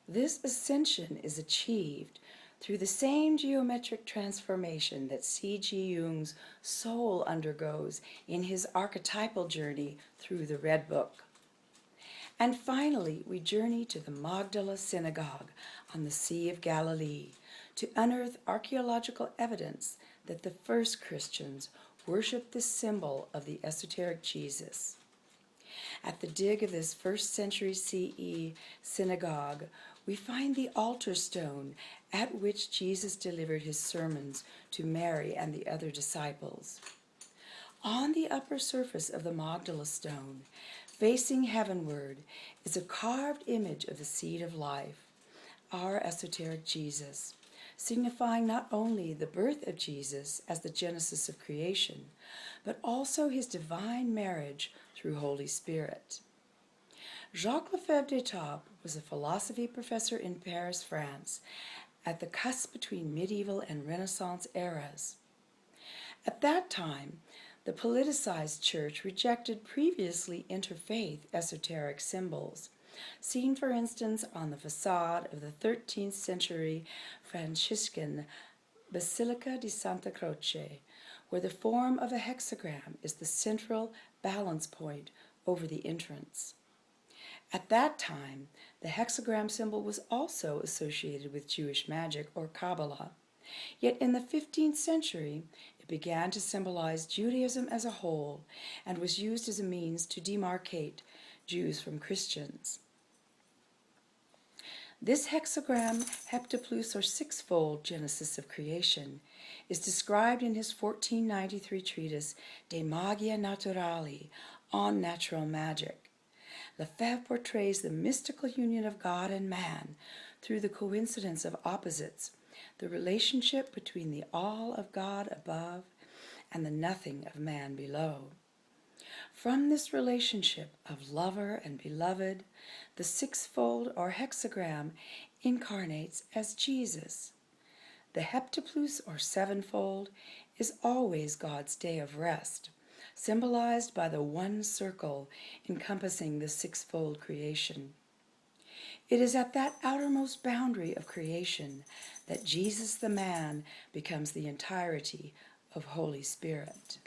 This ascension is achieved through the same geometric transformation that C.G. Jung's soul undergoes in his archetypal journey through the Red Book. And finally, we journey to the Magdala Synagogue on the Sea of Galilee to unearth archaeological evidence that the first Christians worshipped the symbol of the esoteric Jesus. At the dig of this 1st century CE synagogue, we find the altar stone at which Jesus delivered his sermons to Mary and the other disciples. On the upper surface of the Magdala stone, facing heavenward, is a carved image of the seed of life, our esoteric Jesus, signifying not only the birth of Jesus as the genesis of creation, but also his divine marriage through Holy Spirit. Jacques LaFevers was a philosophy professor in Paris, France, at the cusp between medieval and Renaissance eras. At that time, the politicized church rejected previously interfaith esoteric symbols, seen for instance on the facade of the 13th century Franciscan Basilica di Santa Croce, where the form of a hexagram is the central balance point over the entrance. At that time, the hexagram symbol was also associated with Jewish magic or Kabbalah. Yet in the 15th century, it began to symbolize Judaism as a whole and was used as a means to demarcate Jews from Christians. This hexagram, heptaplus or sixfold Genesis of creation, is described in his 1493 treatise De Magia Naturali, on natural magic. LaFevers portrays the mystical union of God and man through the coincidence of opposites, the relationship between the all of God above and the nothing of man below. From this relationship of lover and beloved, the sixfold or hexagram incarnates as Jesus. The heptaplus or sevenfold is always God's day of rest, symbolized by the one circle encompassing the sixfold creation. It is at that outermost boundary of creation that Jesus the man becomes the entirety of Holy Spirit.